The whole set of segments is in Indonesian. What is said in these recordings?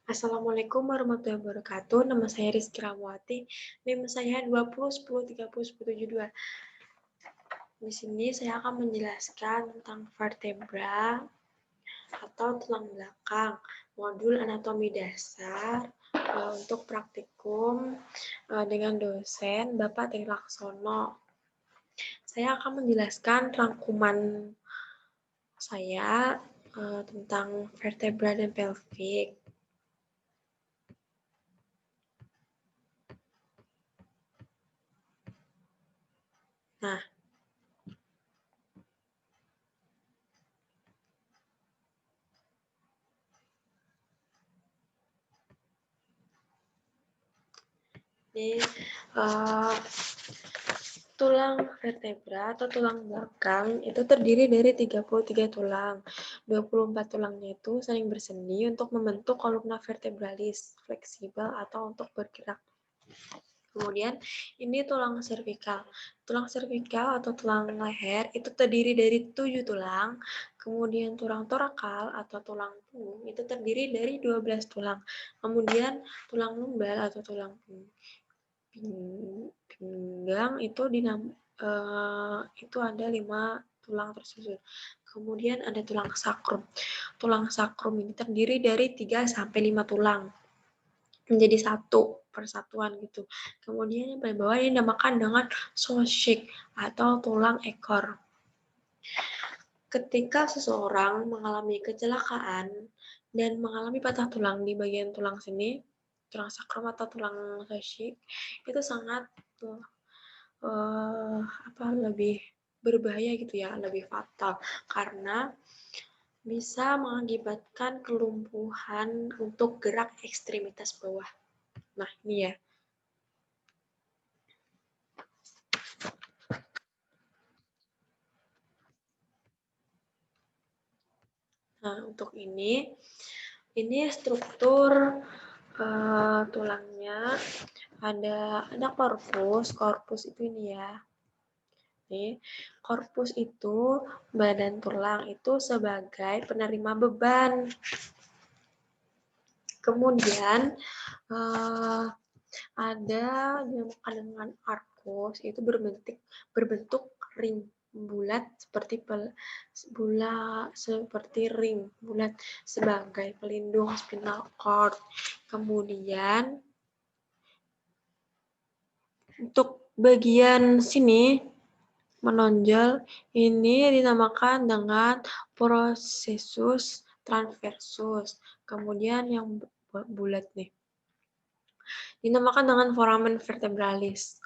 Assalamualaikum warahmatullahi wabarakatuh. Nama saya Rizky Ramawati. NIM saya 2010301072. Di sini saya akan menjelaskan tentang vertebra atau tulang belakang, modul anatomi dasar untuk praktikum dengan dosen Bapak Tri Laksono. Saya akan menjelaskan rangkuman saya tentang vertebra dan pelvik. Nah, ini tulang vertebra atau tulang belakang itu terdiri dari 33 tulang. 24 tulangnya itu saling bersendi untuk membentuk kolumna vertebralis fleksibel atau untuk bergerak. Kemudian ini tulang servikal. Tulang servikal atau tulang leher itu terdiri dari 7 tulang. Kemudian tulang torakal atau tulang punggung itu terdiri dari 12 tulang. Kemudian tulang lumbal atau tulang pinggang itu itu ada 5 tulang tersusun. Kemudian ada tulang sakrum. Tulang sakrum ini terdiri dari 3 sampai 5 tulang menjadi satu persatuan gitu. Kemudian yang paling bawah ini dinamakan dengan soschik atau tulang ekor. Ketika seseorang mengalami kecelakaan dan mengalami patah tulang di bagian tulang sini, tulang sakrum atau tulang soschik, itu sangat lebih berbahaya gitu ya, lebih fatal karena bisa mengakibatkan kelumpuhan untuk gerak ekstremitas bawah. Nah, ini ya. Nah, untuk ini struktur tulangnya ada korpus itu ini ya. Korpus itu badan tulang itu sebagai penerima beban. Kemudian ada dinamakan dengan arkus itu berbentuk ring bulat seperti ring bulat sebagai pelindung spinal cord. Kemudian untuk bagian sini menonjol ini dinamakan dengan processus transversus. Kemudian yang bulat nih dinamakan dengan foramen vertebralis.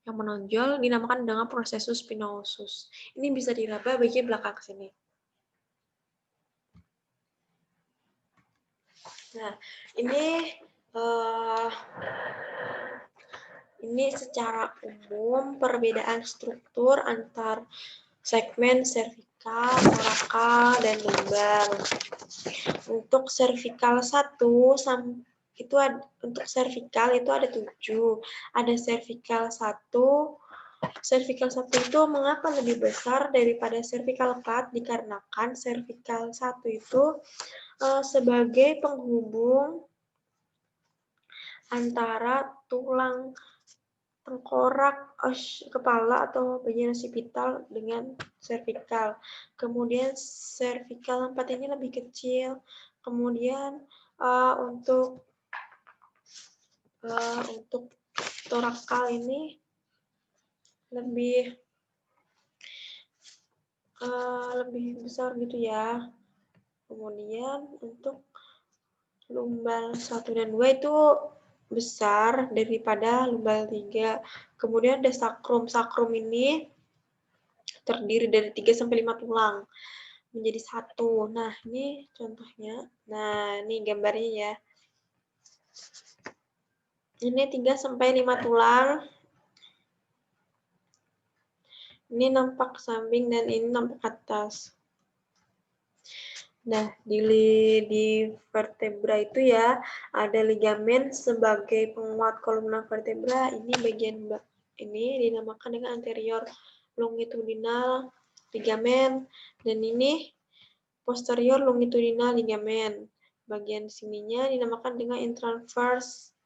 Yang menonjol dinamakan dengan processus spinosus. Ini bisa diraba bagian belakang sini. Nah, ini secara umum perbedaan struktur antar segmen servikal, torakal, dan lumbal. Untuk servikal 1 itu untuk servikal itu ada 7. Ada servikal 1. Servikal 1 itu mengapa lebih besar daripada servikal 4? Dikarenakan servikal 1 itu sebagai penghubung antara tulang tengkorak kepala atau bagian occipital dengan servikal. Kemudian servikal 4 ini lebih kecil. Kemudian untuk torakal ini lebih besar gitu ya. Kemudian untuk lumbal 1 dan 2 itu besar daripada lumbal 3. Kemudian ada sakrum. Sakrum ini terdiri dari 3 sampai 5 tulang menjadi 1. Nah, ini contohnya. Nah, ini gambarnya ya. Ini 3 sampai 5 tulang. Ini nampak samping dan ini nampak atas. Nah, di vertebra itu ya, ada ligamen sebagai penguat kolumna vertebra. Ini bagian ini dinamakan dengan anterior longitudinal ligamen. Dan ini posterior longitudinal ligamen. bagian sininya dinamakan dengan intraverse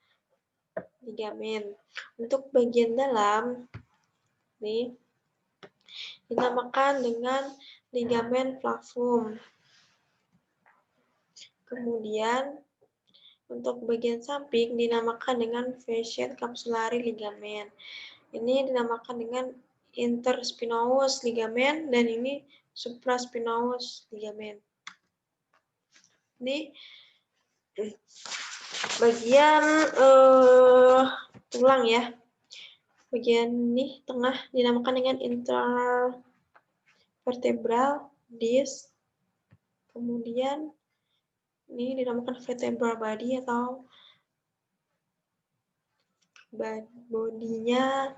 ligamen. Untuk bagian dalam, nih, dinamakan dengan ligamen flavum. Kemudian, untuk bagian samping dinamakan dengan fasciate capsulari ligamen. Ini dinamakan dengan interspinous ligamen dan ini supraspinous ligamen. Ini bagian tulang ya. Bagian ini tengah dinamakan dengan intervertebral disc. Kemudian ini dinamakan vertebral body atau bodinya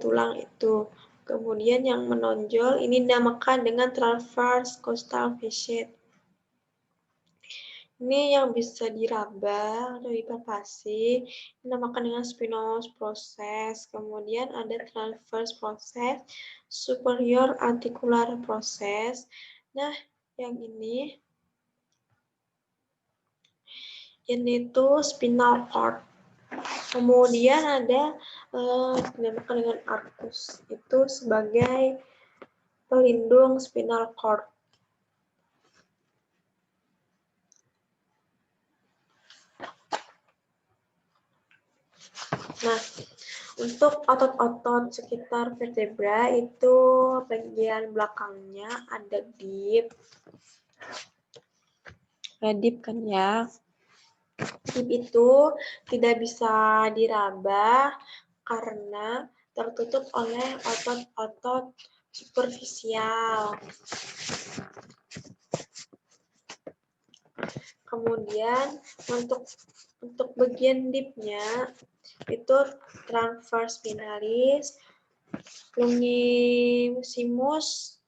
tulang itu. Kemudian yang menonjol ini dinamakan dengan transverse costal fasciate. Ini yang bisa diraba atau dipalpasi, dinamakan dengan spinous process. Kemudian ada transverse process, superior articular process. Nah, yang ini tuh spinal cord. Kemudian ada dinamakan dengan arcus. Itu sebagai pelindung spinal cord. Nah, untuk otot-otot sekitar vertebra itu bagian belakangnya ada dip. Dip kan ya. Dip itu tidak bisa diraba karena tertutup oleh otot-otot superficial. Kemudian untuk bagian dipnya itu transverse spinalis, longissimus,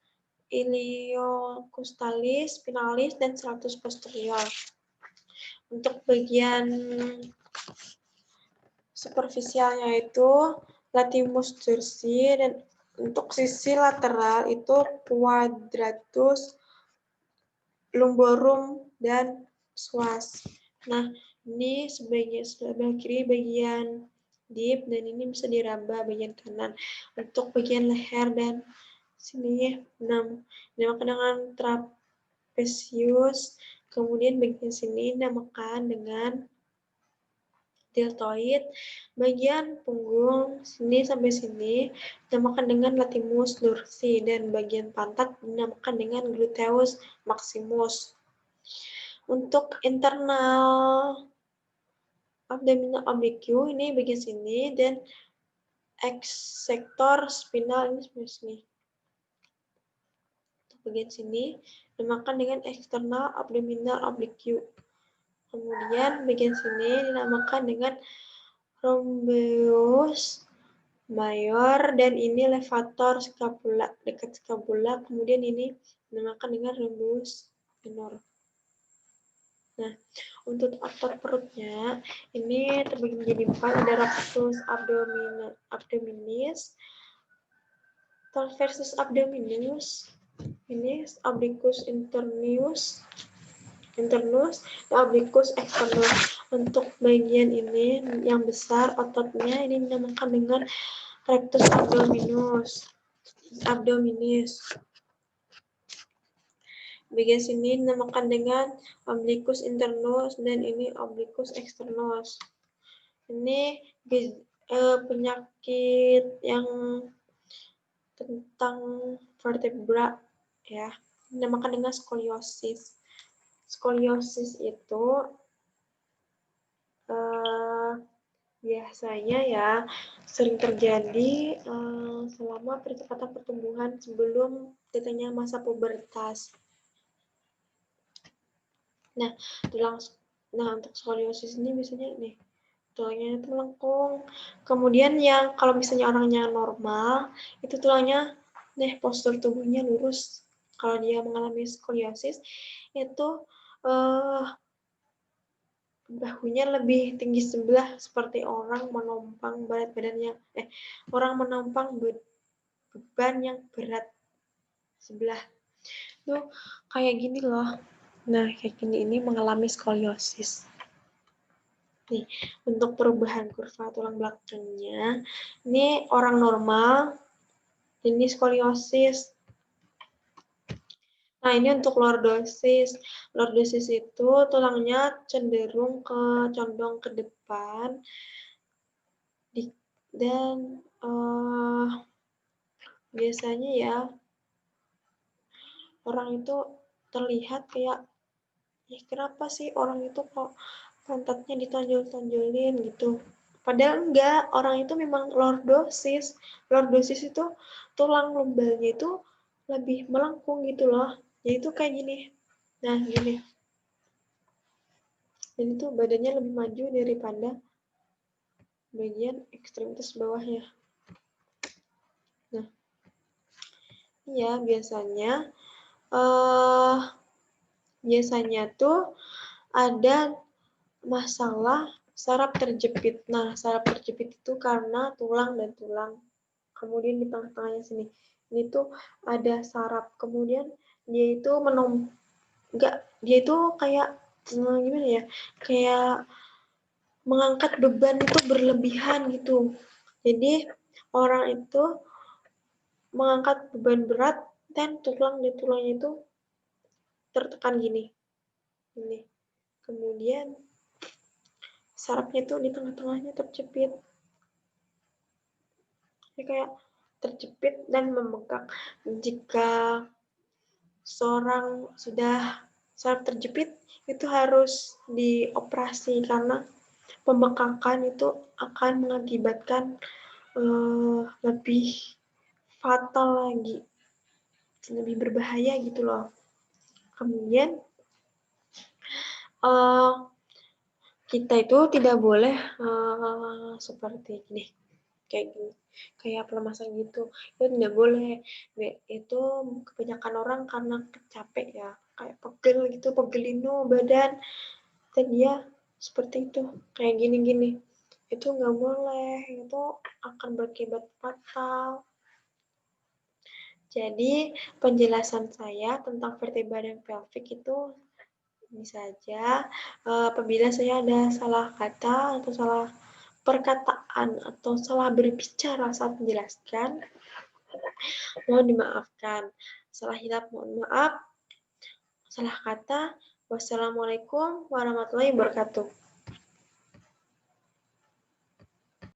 iliocostalis, spinalis, dan stratus posterior. Untuk bagian superficialnya itu latimus dorsi, dan untuk sisi lateral itu quadratus lumborum dan psoas. Nah, ini sebelah kiri bagian dip dan ini bisa diraba bagian kanan. Untuk bagian leher dan sini dinamakan dengan trapezius. Kemudian bagian sini dinamakan dengan deltoid. Bagian punggung sini sampai sini dinamakan dengan latimus dorsi dan bagian pantat dinamakan dengan gluteus maximus. Untuk internal abdominal oblique ini bagian sini dan exsector spinal ini sebelah sini. Untuk bagian sini dinamakan dengan external abdominal oblique. Kemudian bagian sini dinamakan dengan rhomboideus mayor dan ini levator scapula dekat scapula. Kemudian ini dinamakan dengan rhomboideus minor. Nah, untuk otot perutnya ini terbagi menjadi 4, ada rectus abdominis, transversus abdominis, ini obliquus internus, dan obliquus externus. Untuk bagian ini yang besar ototnya ini dinamakan dengan rectus abdominis. Bagian sini dinamakan dengan obliquus internus dan ini obliquus externus. Ini penyakit yang tentang vertebra ya, dinamakan dengan skoliosis. Skoliosis itu biasanya ya sering terjadi selama percepatan pertumbuhan sebelum datangnya masa pubertas. Nah, untuk skoliosis ini biasanya nih tulangnya itu melengkung. Kemudian yang kalau misalnya orangnya normal, itu tulangnya postur tubuhnya lurus. Kalau dia mengalami skoliosis, itu bahunya lebih tinggi sebelah seperti orang menompang beban yang berat sebelah. Tuh kayak gini loh. Nah, kayak gini ini mengalami skoliosis. Nih, untuk perubahan kurva tulang belakangnya, ini orang normal, ini skoliosis. Nah, ini untuk lordosis. Lordosis itu tulangnya cenderung condong ke depan, dan biasanya ya orang itu terlihat kayak, kenapa sih orang itu kok pantatnya ditonjol-tonjolin gitu. Padahal enggak, orang itu memang lordosis. Lordosis itu tulang lumbalnya itu lebih melengkung gitu loh. Yaitu kayak gini. Nah, gini. Jadi tuh badannya lebih maju daripada bagian ekstremitas bawahnya. Nah, iya biasanya tuh ada masalah saraf terjepit. Nah, saraf terjepit itu karena tulang dan tulang. Kemudian di tengah-tengahnya sini, ini tuh ada saraf. Kemudian dia itu dia itu kayak gimana ya? Kayak mengangkat beban itu berlebihan gitu. Jadi orang itu mengangkat beban berat dan tulangnya itu tertekan gini. Ini. Kemudian sarafnya itu di tengah-tengahnya terjepit. Jadi kayak terjepit dan membengkak. Jika seorang sudah saraf terjepit, itu harus dioperasi karena pembengkakan itu akan mengakibatkan lebih fatal lagi, lebih berbahaya gitu loh. Kemudian kita itu tidak boleh seperti ini, kayak pelemasan gitu, itu tidak boleh. Itu kebanyakan orang karena capek ya, kayak pegel gitu, pegelinu badan, dan dia seperti itu, kayak gini-gini. Itu nggak boleh, itu akan berakibat fatal. Jadi penjelasan saya tentang vertebra dan pelvic itu ini saja. Apabila saya ada salah kata atau salah perkataan atau salah berbicara saat menjelaskan, mohon dimaafkan. Salah hilap mohon maaf. Salah kata. Wassalamualaikum warahmatullahi wabarakatuh.